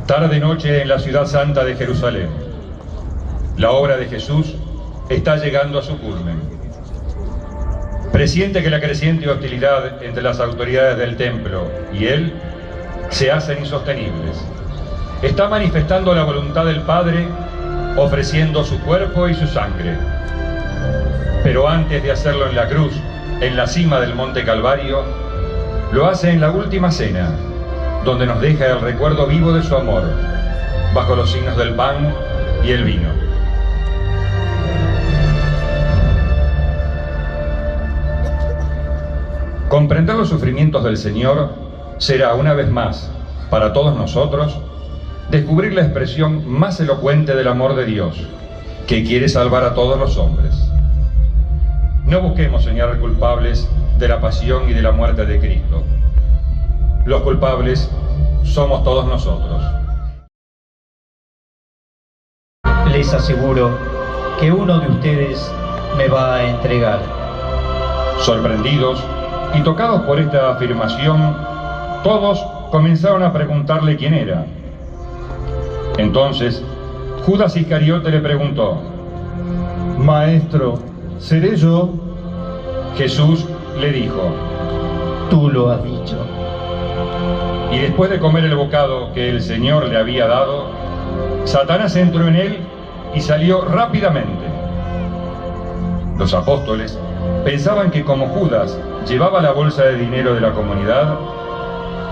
Tarde-noche en la ciudad santa de Jerusalén. La obra de Jesús está llegando a su culmen. Presiente que la creciente hostilidad entre las autoridades del templo y él se hacen insostenibles. Está manifestando la voluntad del Padre, ofreciendo su cuerpo y su sangre. Pero antes de hacerlo en la cruz, en la cima del Monte Calvario, lo hace en la última cena, donde nos deja el recuerdo vivo de su amor, bajo los signos del pan y el vino. Comprender los sufrimientos del Señor será, una vez más, para todos nosotros, descubrir la expresión más elocuente del amor de Dios, que quiere salvar a todos los hombres. No busquemos señalar culpables de la pasión y de la muerte de Cristo. Los culpables somos todos nosotros. Les aseguro que uno de ustedes me va a entregar. Sorprendidos y tocados por esta afirmación, todos comenzaron a preguntarle quién era. Entonces, Judas Iscariote le preguntó: Maestro, ¿seré yo? Jesús le dijo: Tú lo has dicho. Y después de comer el bocado que el Señor le había dado, Satanás entró en él y salió rápidamente. Los apóstoles pensaban que como Judas llevaba la bolsa de dinero de la comunidad,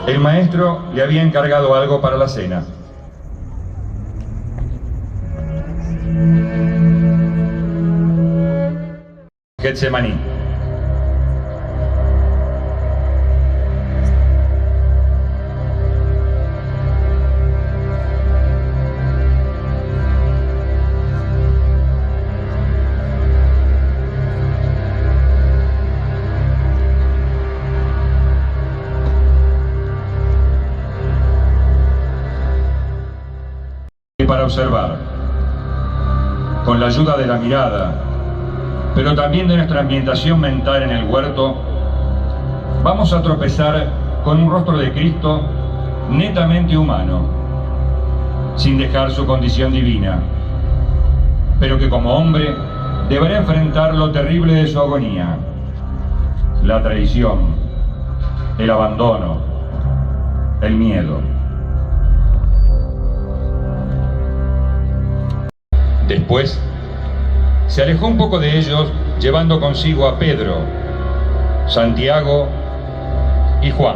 el maestro le había encargado algo para la cena. Getsemaní. Para observar, con la ayuda de la mirada, pero también de nuestra ambientación mental en el huerto, vamos a tropezar con un rostro de Cristo netamente humano, sin dejar su condición divina, pero que como hombre deberá enfrentar lo terrible de su agonía, la traición, el abandono, el miedo. Después, se alejó un poco de ellos, llevando consigo a Pedro, Santiago y Juan.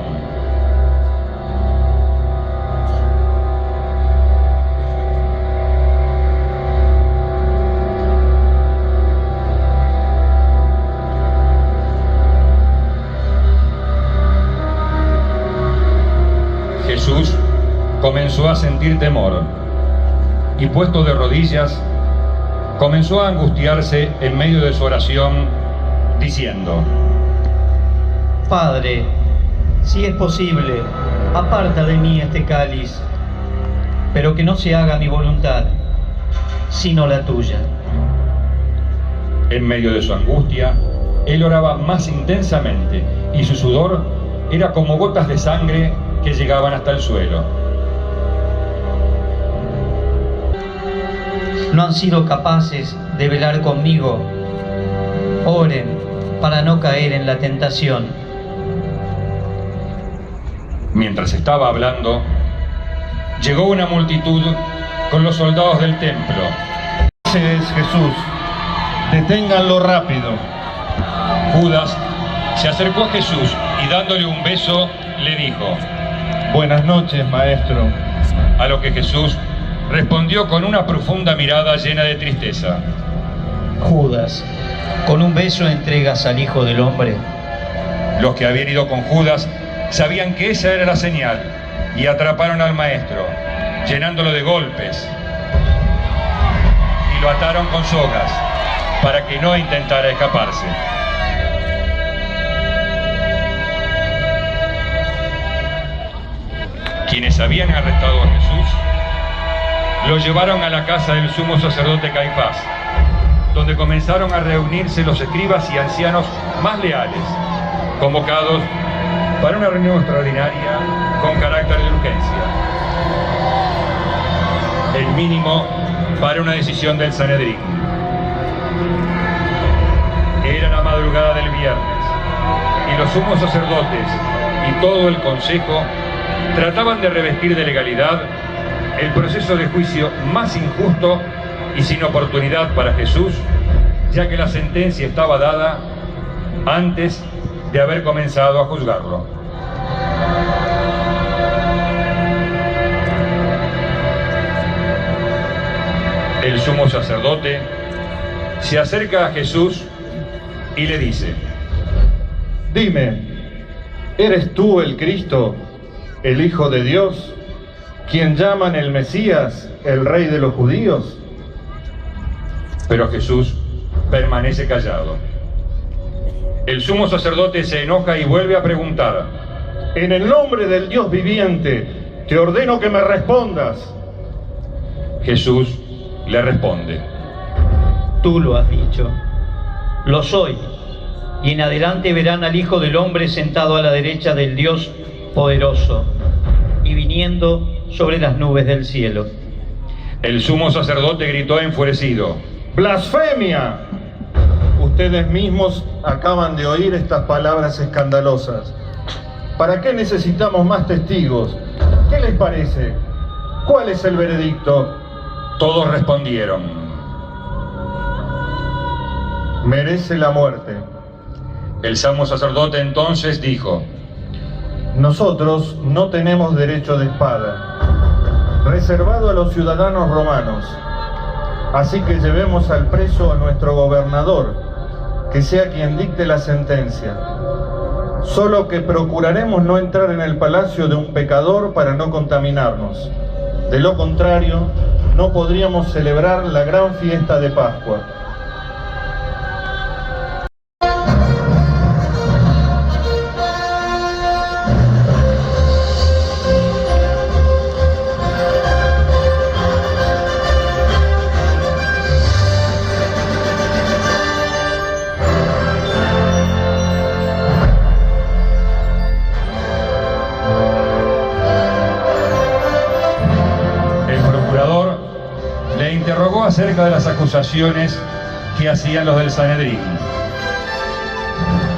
Jesús comenzó a sentir temor y, puesto de rodillas, comenzó a angustiarse en medio de su oración, diciendo: Padre, si es posible, aparta de mí este cáliz, pero que no se haga mi voluntad, sino la tuya. En medio de su angustia, él oraba más intensamente, y su sudor era como gotas de sangre que llegaban hasta el suelo. ¿No han sido capaces de velar conmigo? Oren para no caer en la tentación. Mientras estaba hablando, llegó una multitud con los soldados del templo. Ese es Jesús. Deténganlo rápido. Judas se acercó a Jesús y, dándole un beso, le dijo: Buenas noches, maestro. A lo que Jesús respondió con una profunda mirada llena de tristeza: Judas, ¿con un beso entregas al Hijo del Hombre? Los que habían ido con Judas sabían que esa era la señal y atraparon al maestro, llenándolo de golpes, y lo ataron con sogas para que no intentara escaparse. Quienes habían arrestado a Jesús lo llevaron a la casa del sumo sacerdote Caifás, donde comenzaron a reunirse los escribas y ancianos más leales, convocados para una reunión extraordinaria con carácter de urgencia. mínimo para una decisión del Sanedrín. Era la madrugada del viernes y los sumos sacerdotes y todo el consejo trataban de revestir de legalidad el proceso de juicio más injusto y sin oportunidad para Jesús, ya que la sentencia estaba dada antes de haber comenzado a juzgarlo. El sumo sacerdote se acerca a Jesús y le dice: Dime, ¿eres tú el Cristo, el Hijo de Dios, quien llaman el Mesías, el Rey de los judíos? Pero Jesús permanece callado. El sumo sacerdote se enoja y vuelve a preguntar: En el nombre del Dios viviente, te ordeno que me respondas. Jesús le responde: Tú lo has dicho. Lo soy. Y en adelante verán al Hijo del Hombre sentado a la derecha del Dios poderoso y viniendo sobre las nubes del cielo. El sumo sacerdote gritó enfurecido: ¡Blasfemia! Ustedes mismos acaban de oír estas palabras escandalosas. ¿Para qué necesitamos más testigos? ¿Qué les parece? ¿Cuál es el veredicto? Todos respondieron: merece la muerte. El sumo sacerdote entonces dijo: nosotros no tenemos derecho de espada, reservado a los ciudadanos romanos. Así que llevemos al preso a nuestro gobernador, que sea quien dicte la sentencia. Solo que procuraremos no entrar en el palacio de un pecador para no contaminarnos. De lo contrario, no podríamos celebrar la gran fiesta de Pascua. Interrogó acerca de las acusaciones que hacían los del Sanedrín.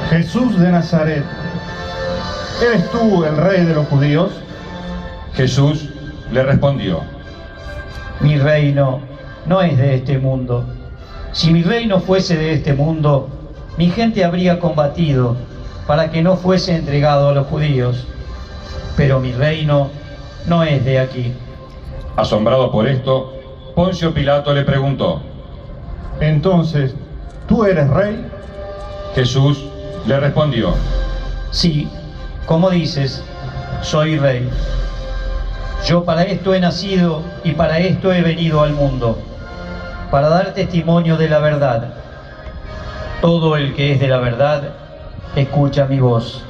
Jesús de Nazaret, ¿eres tú el Rey de los judíos? Jesús le respondió: mi reino no es de este mundo. Si mi reino fuese de este mundo, mi gente habría combatido para que no fuese entregado a los judíos. Pero mi reino no es de aquí. Asombrado por esto, Poncio Pilato le preguntó: entonces, ¿tú eres rey? Jesús le respondió: sí, como dices, soy rey. Yo para esto he nacido y para esto he venido al mundo, para dar testimonio de la verdad. Todo el que es de la verdad, escucha mi voz.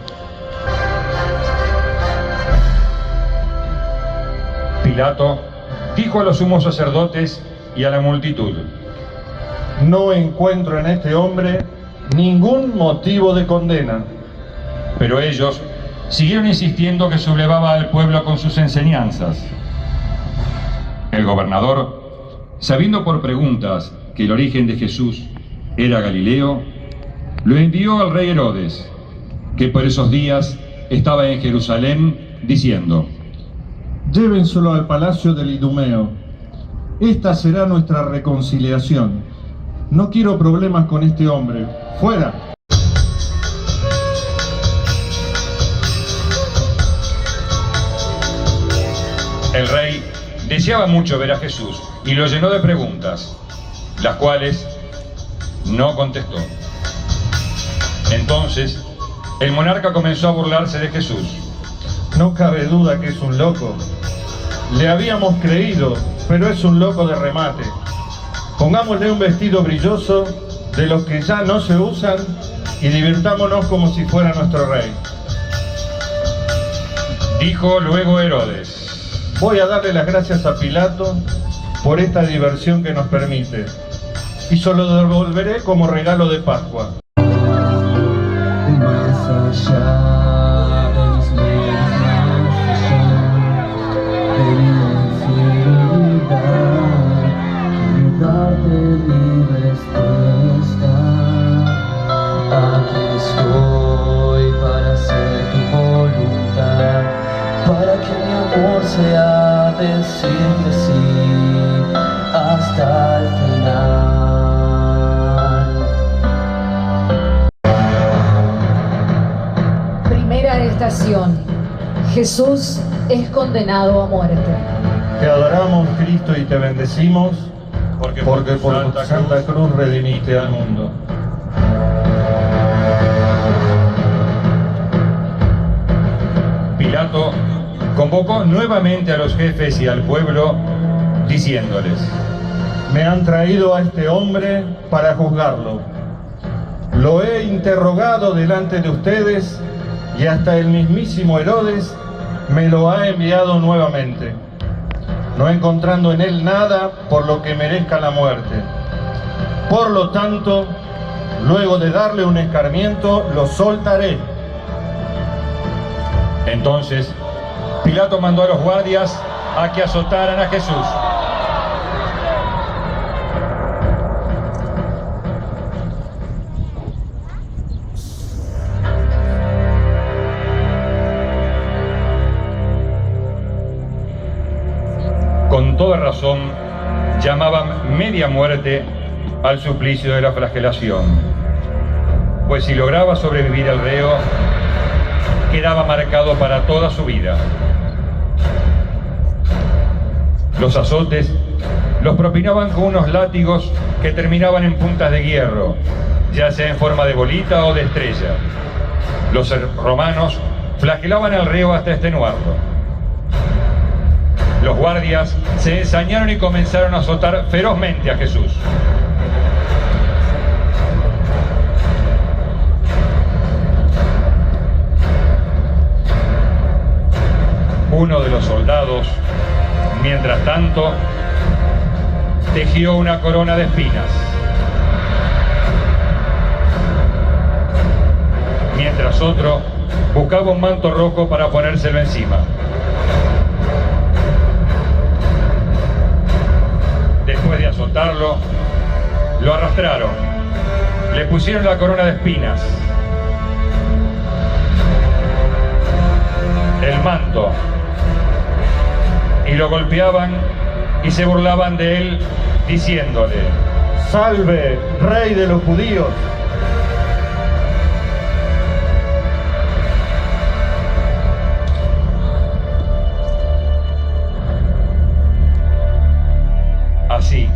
Pilato dijo a los sumos sacerdotes y a la multitud: no encuentro en este hombre ningún motivo de condena. Pero ellos siguieron insistiendo que sublevaba al pueblo con sus enseñanzas. El gobernador, sabiendo por preguntas que el origen de Jesús era Galileo, lo envió al rey Herodes, que por esos días estaba en Jerusalén, diciendo: llévenselo al palacio del Idumeo. Esta será nuestra reconciliación. No quiero problemas con este hombre. ¡Fuera! El rey deseaba mucho ver a Jesús y lo llenó de preguntas, las cuales no contestó. Entonces, el monarca comenzó a burlarse de Jesús. No cabe duda que es un loco. Le habíamos creído, pero es un loco de remate. Pongámosle un vestido brilloso de los que ya no se usan y divirtámonos como si fuera nuestro rey. Dijo luego Herodes: voy a darle las gracias a Pilato por esta diversión que nos permite, y se lo devolveré como regalo de Pascua. Más allá de mis miedos, de mi infidelidad. mi amor sea decirle sí hasta el final. Primera estación. Jesús es condenado a muerte. Te adoramos, Cristo, y te bendecimos, porque por tu Santa Cruz redimiste al mundo. Pilato convocó nuevamente a los jefes y al pueblo, diciéndoles: Me han traído a este hombre para juzgarlo. Lo he interrogado delante de ustedes y hasta el mismísimo Herodes me lo ha enviado nuevamente, no encontrando en él nada por lo que merezca la muerte. Por lo tanto, luego de darle un escarmiento, lo soltaré. Entonces Pilato mandó a los guardias a que azotaran a Jesús. Con toda razón llamaban media muerte al suplicio de la flagelación, pues si lograba sobrevivir el reo, quedaba marcado para toda su vida. Los azotes los propinaban con unos látigos que terminaban en puntas de hierro, ya sea en forma de bolita o de estrella. Los romanos flagelaban al reo hasta extenuarlo. Los guardias se ensañaron y comenzaron a azotar ferozmente a Jesús. Uno de los soldados, mientras tanto, tejió una corona de espinas. Mientras otro buscaba un manto rojo para ponérselo encima. Después de azotarlo, lo arrastraron, le pusieron la corona de espinas, el manto, y lo golpeaban y se burlaban de él, diciéndole: ¡Salve, Rey de los judíos! Así,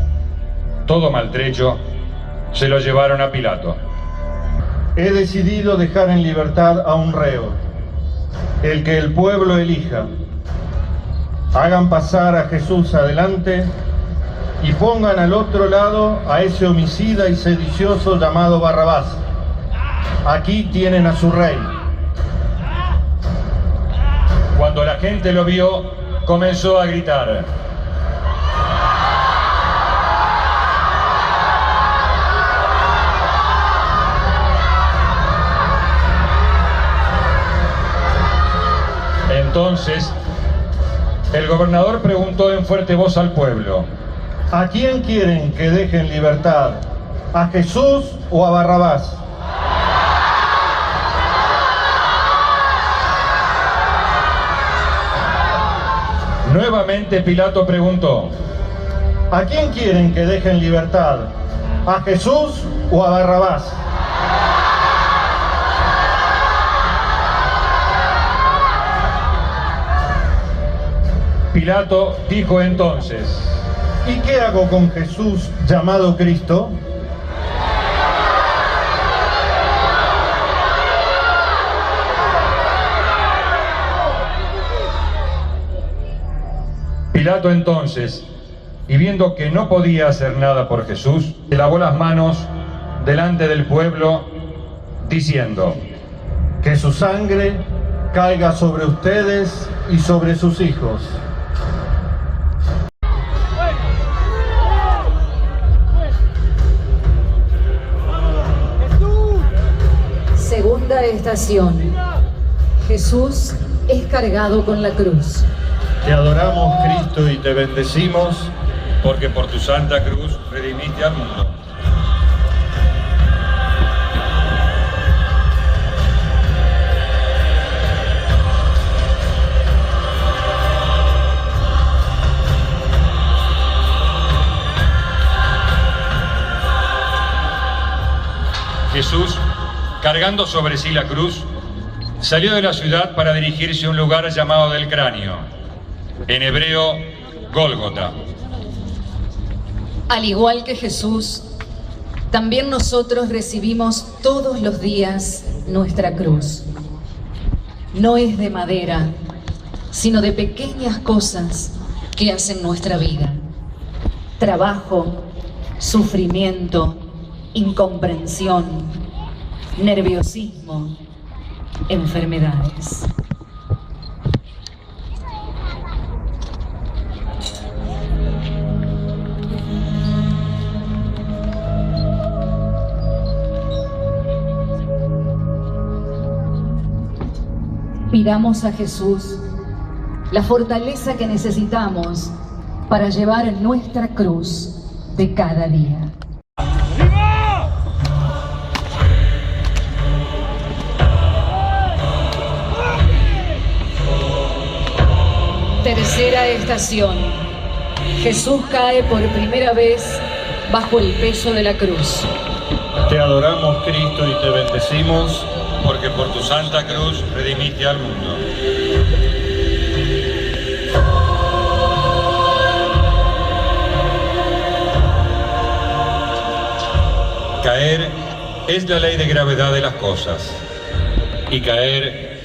todo maltrecho, se lo llevaron a Pilato. He decidido dejar en libertad a un reo, el que el pueblo elija. Hagan pasar a Jesús adelante y pongan al otro lado a ese homicida y sedicioso llamado Barrabás. Aquí tienen a su rey. Cuando la gente lo vio, comenzó a gritar: Entonces, el gobernador preguntó en fuerte voz al pueblo: ¿A quién quieren que deje en libertad? ¿A Jesús o a Barrabás? Nuevamente Pilato preguntó: ¿A quién quieren que deje en libertad? ¿A Jesús o a Barrabás? Pilato dijo entonces: ¿Y qué hago con Jesús llamado Cristo? Pilato entonces, y viendo que no podía hacer nada por Jesús, se lavó las manos delante del pueblo, diciendo: Que su sangre caiga sobre ustedes y sobre sus hijos. Segunda estación. Jesús es cargado con la cruz. Te adoramos, Cristo, y te bendecimos, porque por tu santa cruz redimiste al mundo. Jesús, cargando sobre sí la cruz, salió de la ciudad para dirigirse a un lugar llamado del Cráneo, en hebreo Gólgota. Al igual que Jesús, también nosotros recibimos todos los días nuestra cruz. No es de madera, sino de pequeñas cosas que hacen nuestra vida. Trabajo, sufrimiento, incomprensión, nerviosismo, enfermedades. Pidamos a Jesús la fortaleza que necesitamos para llevar nuestra cruz de cada día. Tercera estación. Jesús cae por primera vez bajo el peso de la cruz. Te adoramos, Cristo, y te bendecimos, Porque por tu santa cruz redimiste al mundo. Caer es la ley de gravedad de las cosas. Y caer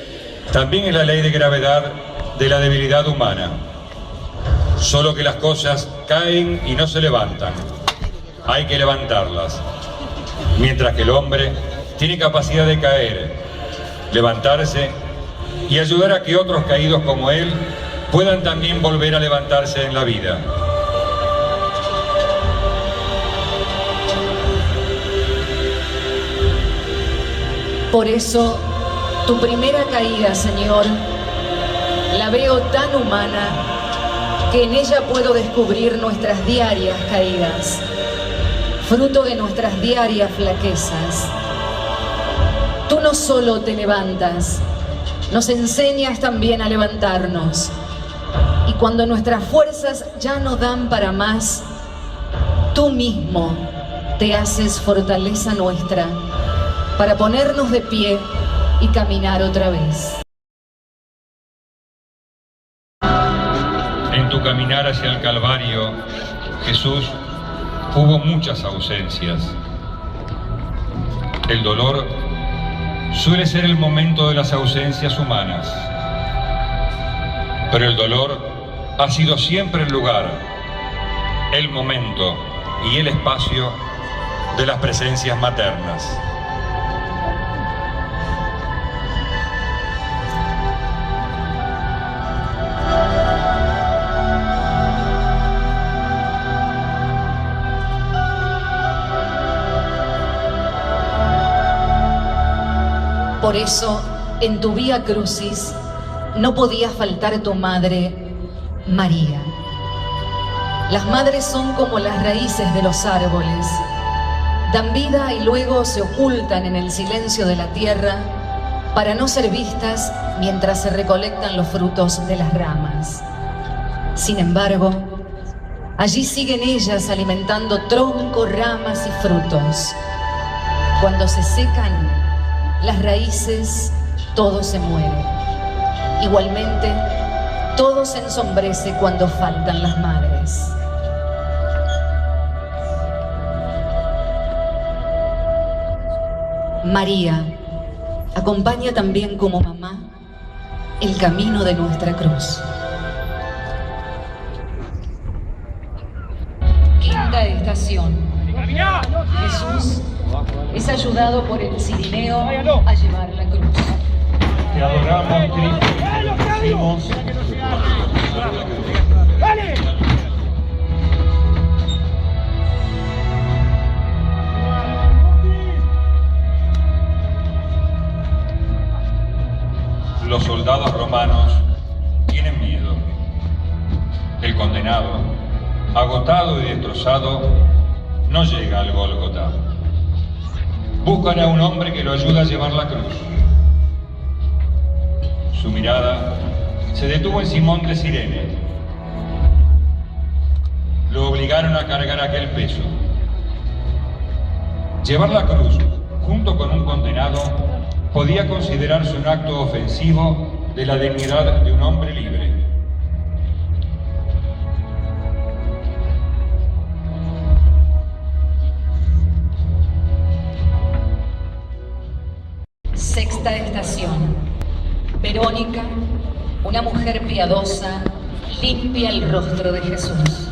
también es la ley de gravedad de la debilidad humana. Solo que las cosas caen y no se levantan. Hay que levantarlas. Mientras que el hombre tiene capacidad de caer, levantarse y ayudar a que otros caídos como él puedan también volver a levantarse en la vida. Por eso, tu primera caída, Señor, la veo tan humana que en ella puedo descubrir nuestras diarias caídas, fruto de nuestras diarias flaquezas. Tú no solo te levantas, nos enseñas también a levantarnos. Y cuando nuestras fuerzas ya no dan para más, tú mismo te haces fortaleza nuestra para ponernos de pie y caminar otra vez. En tu caminar hacia el Calvario, Jesús, hubo muchas ausencias. El dolor suele ser el momento de las ausencias humanas, pero el dolor ha sido siempre el lugar, el momento y el espacio de las presencias maternas. Por eso, en tu Vía Crucis, no podía faltar tu madre, María. Las madres son como las raíces de los árboles. Dan vida y luego se ocultan en el silencio de la tierra para no ser vistas mientras se recolectan los frutos de las ramas. Sin embargo, allí siguen ellas alimentando tronco, ramas y frutos. Cuando se secan las raíces, todo se muere. Igualmente, todo se ensombrece cuando faltan las madres. María acompaña también como mamá el camino de nuestra cruz. Quinta estación. Jesús es ayudado por el cirineo a llevar la cruz. te adoramos, Cristo, y te bendecimos. Los soldados romanos tienen miedo. El condenado, agotado y destrozado, no llega al Gólgota. Buscan a un hombre que lo ayude a llevar la cruz. Su mirada se detuvo en Simón de Cirene. Lo obligaron a cargar aquel peso. Llevar la cruz junto con un condenado, podía considerarse un acto ofensivo de la dignidad de un hombre libre. Sexta estación. Verónica, una mujer piadosa, limpia el rostro de Jesús.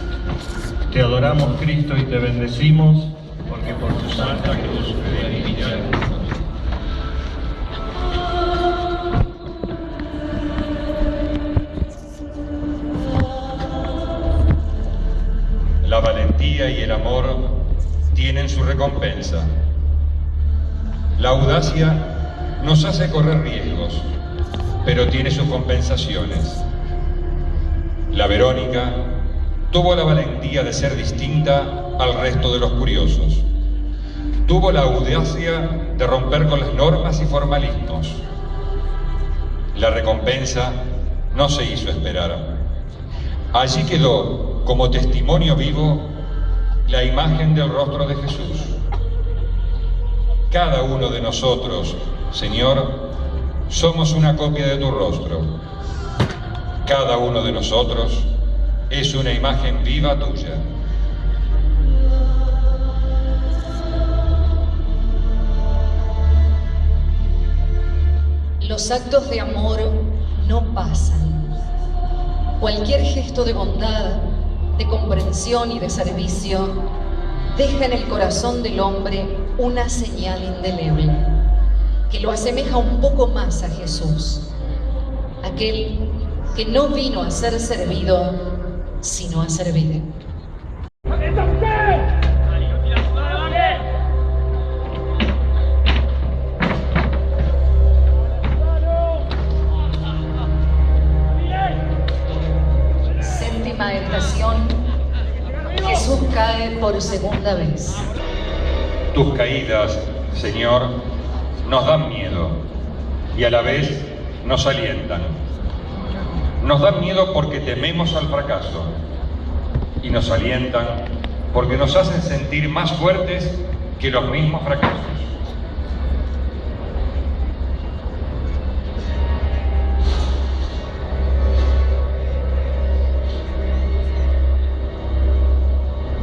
Te adoramos, Cristo, y te bendecimos, porque por tu santa cruz me limpias. La valentía y el amor tienen su recompensa. La audacia nos hace correr riesgos, pero tiene sus compensaciones. La Verónica tuvo la valentía de ser distinta al resto de los curiosos. Tuvo la audacia de romper con las normas y formalismos. La recompensa no se hizo esperar. Allí quedó como testimonio vivo la imagen del rostro de Jesús. Cada uno de nosotros, Señor, somos una copia de tu rostro. Cada uno de nosotros es una imagen viva tuya. Los actos de amor no pasan. Cualquier gesto de bondad, de comprensión y de servicio deja en el corazón del hombre una señal indeleble que lo asemeja un poco más a Jesús, aquel que no vino a ser servido, sino a servir. Séptima estación. Jesús cae por segunda vez. Tus caídas, Señor, nos dan miedo y a la vez nos alientan. Nos dan miedo porque tememos al fracaso y nos alientan porque nos hacen sentir más fuertes que los mismos fracasos.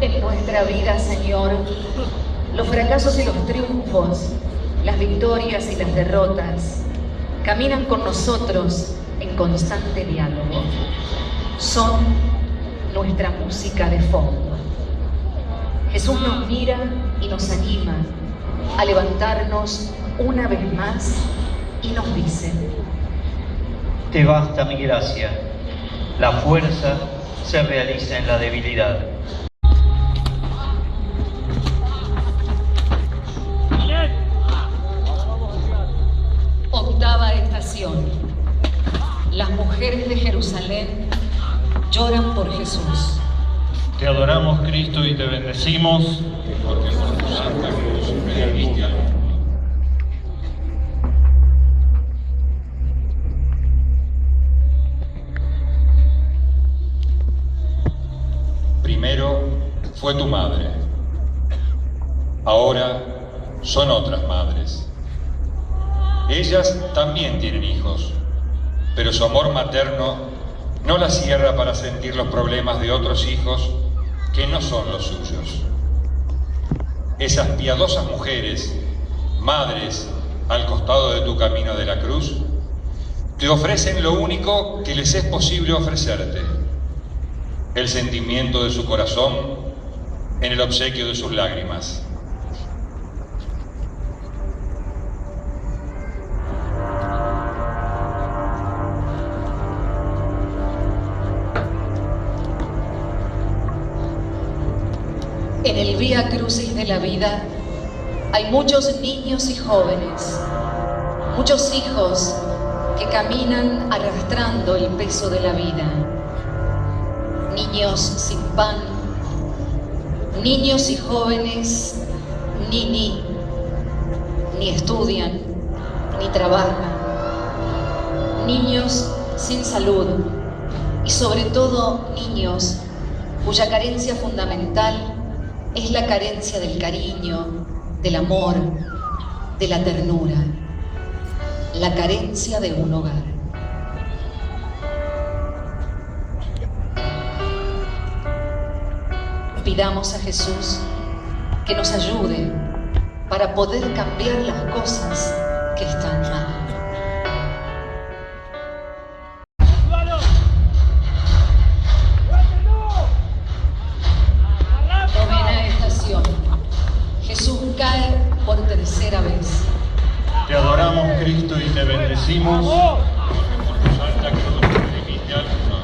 En nuestra vida, Señor, los fracasos y los triunfos, las victorias y las derrotas, caminan con nosotros en constante diálogo. Son nuestra música de fondo. Jesús nos mira y nos anima a levantarnos una vez más y nos dice: Te basta mi gracia. La fuerza se realiza en la debilidad. Octava estación. Las mujeres de Jerusalén lloran por Jesús. Te adoramos, Cristo, y te bendecimos, Porque por tu santa cruz me diste al mundo. Primero fue tu madre, ahora son otras madres. Ellas también tienen hijos, pero su amor materno no las cierra para sentir los problemas de otros hijos que no son los suyos. Esas piadosas mujeres, madres al costado de tu camino de la cruz, te ofrecen lo único que les es posible ofrecerte: el sentimiento de su corazón en el obsequio de sus lágrimas. En el Vía Crucis de la vida hay muchos niños y jóvenes, muchos hijos que caminan arrastrando el peso de la vida. Niños sin pan, niños y jóvenes ni estudian, ni trabajan, niños sin salud y sobre todo niños cuya carencia fundamental es la carencia del cariño, del amor, de la ternura, la carencia de un hogar. Pidamos a Jesús que nos ayude para poder cambiar las cosas que están mal. Novena estación. Jesús cae por tercera vez. Te adoramos, Cristo, y te bendecimos. Por tu santa cruz redimiste al mundo.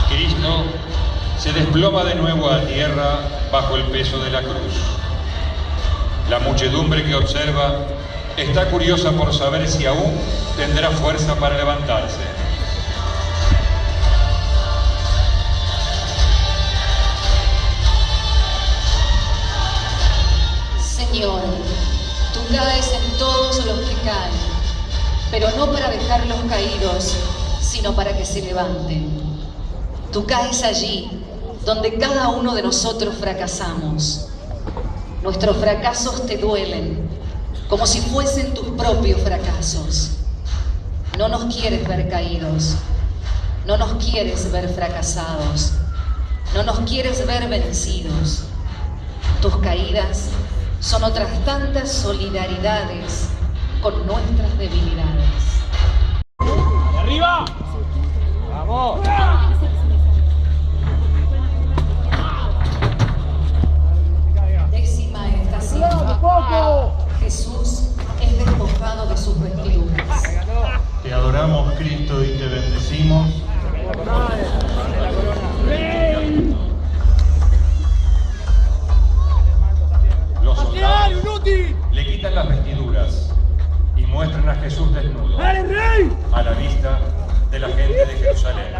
Cristo se desploma de nuevo a tierra bajo el peso de la cruz. La muchedumbre que observa está curiosa por saber si aún tendrá fuerza para levantarse. Señor, tú caes en todos los que caen, pero no para dejarlos caídos, sino para que se levanten. Tú caes allí donde cada uno de nosotros fracasamos. Nuestros fracasos te duelen, como si fuesen tus propios fracasos. No nos quieres ver caídos, no nos quieres ver fracasados, no nos quieres ver vencidos. Tus caídas son otras tantas solidaridades con nuestras debilidades. ¡Arriba! ¡Vamos! Décima estación. Jesús es despojado de sus vestiduras. Te adoramos, Cristo, y te bendecimos. Los soldados le quitan las vestiduras y muestran a Jesús desnudo a la vista de la gente de Jerusalén.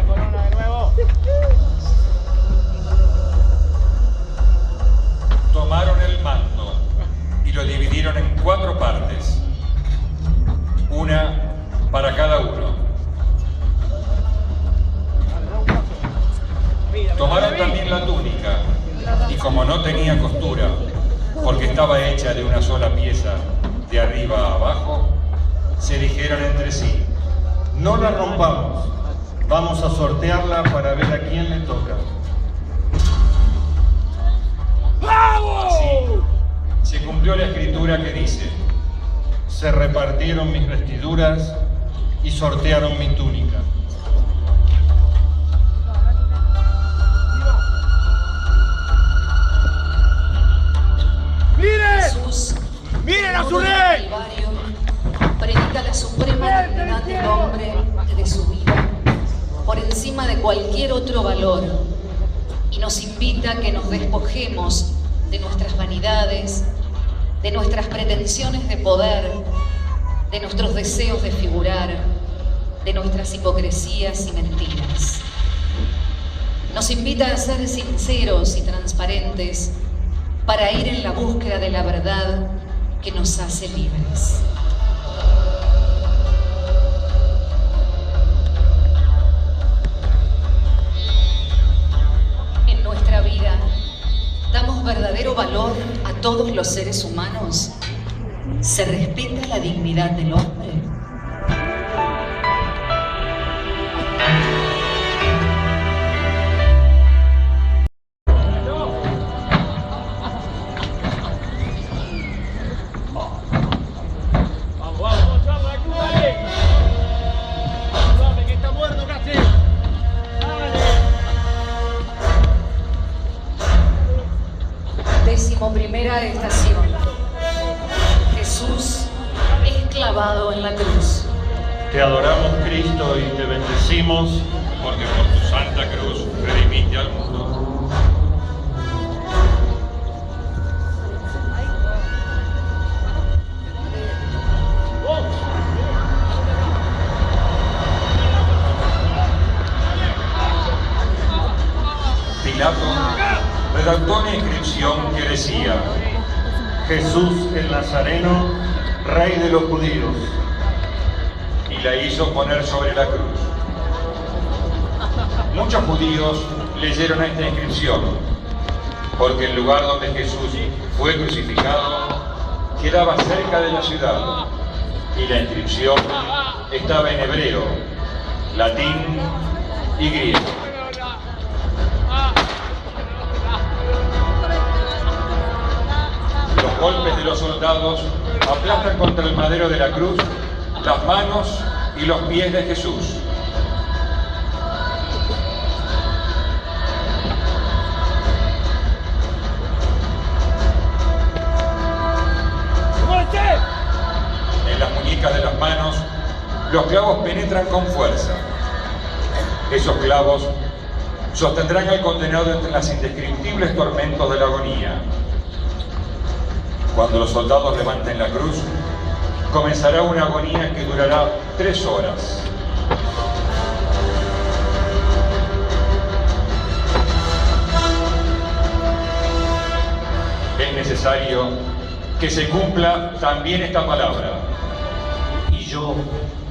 Tomaron el manto y lo dividieron en 4 partes, una para cada uno. Tomaron también la túnica y, como no tenía costura, porque estaba hecha de una sola pieza de arriba a abajo, se dijeron entre sí: No la rompamos, vamos a sortearla para ver a quién le toca. Así se cumplió la escritura que dice: Se repartieron mis vestiduras y sortearon mi túnica. Jesús, ¡Miren a su desnudo rey! en el Calvario, predica la suprema dignidad del hombre, de su vida, por encima de cualquier otro valor, y nos invita a que nos despojemos de nuestras vanidades, de nuestras pretensiones de poder, de nuestros deseos de figurar, de nuestras hipocresías y mentiras. Nos invita a ser sinceros y transparentes para ir en la búsqueda de la verdad que nos hace libres. En nuestra vida, ¿damos verdadero valor a todos los seres humanos? ¿Se respeta la dignidad del hombre? Primera estación. Jesús es clavado en la cruz. Te adoramos, Cristo, y te bendecimos. Porque por tu santa cruz redimiste al mundo. Pilato redactó una inscripción que decía: Jesús el Nazareno, Rey de los judíos. y la hizo poner sobre la cruz. Muchos judíos leyeron esta inscripción, porque el lugar donde Jesús fue crucificado quedaba cerca de la ciudad, y la inscripción estaba en hebreo, latín y griego. Los golpes de los soldados aplastan contra el madero de la cruz las manos y los pies de Jesús. En las muñecas de las manos, los clavos penetran con fuerza. Esos clavos sostendrán al condenado entre las indescriptibles tormentos de la agonía. Cuando los soldados levanten la cruz, comenzará una agonía que durará 3 horas. Es necesario que se cumpla también esta palabra. Y yo,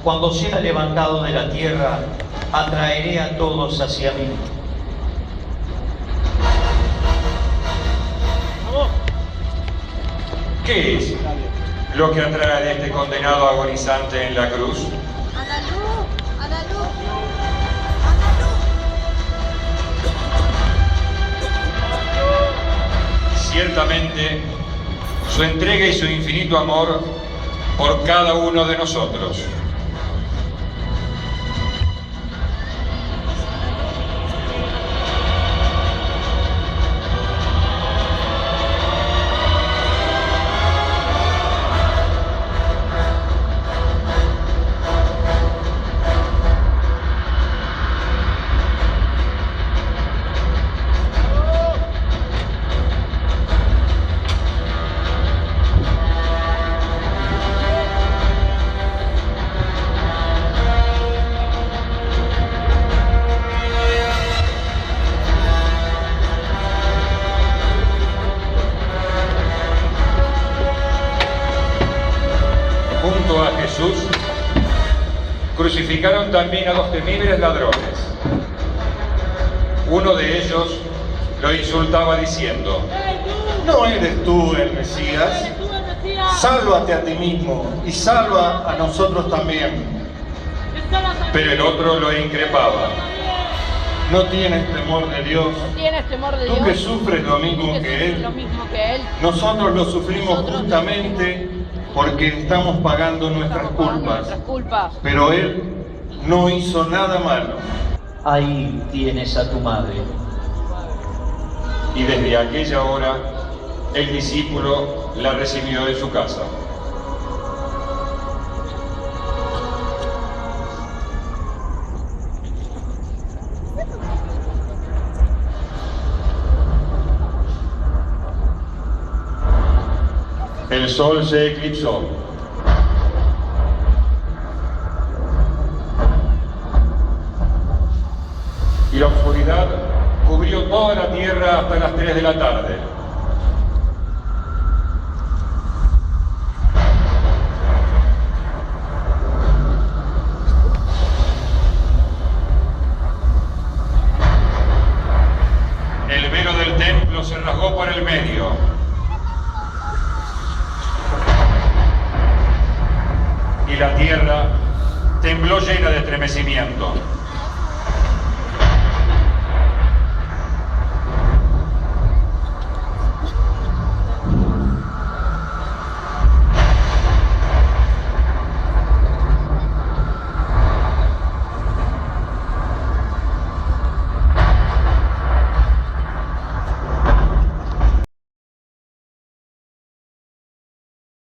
cuando sea levantado de la tierra, atraeré a todos hacia mí. ¿Qué es lo que atrae a este condenado agonizante en la cruz? ¡A la luz! ¡A la luz! ¡A la luz! Ciertamente, su entrega y su infinito amor por cada uno de nosotros. Junto a Jesús, crucificaron también a 2 temibles ladrones. Uno de ellos lo insultaba diciendo: ¿No eres tú el Mesías? Sálvate a ti mismo y salva a nosotros también. pero el otro lo increpaba. ¿No tienes temor de Dios? ¿Tienes temor de Dios? Tú que sufres lo mismo Tú que que sufres Él. lo mismo que Él. Nosotros lo sufrimos justamente porque estamos pagando nuestras Estamos pagando culpas. nuestras culpas. Pero Él no hizo nada malo. Ahí tienes a tu madre. Y desde aquella hora el discípulo la recibió en su casa. El sol se eclipsó. Y la oscuridad cubrió toda la tierra hasta las 3 de la tarde. El velo del templo se rasgó por el medio. Y la tierra tembló llena de estremecimiento.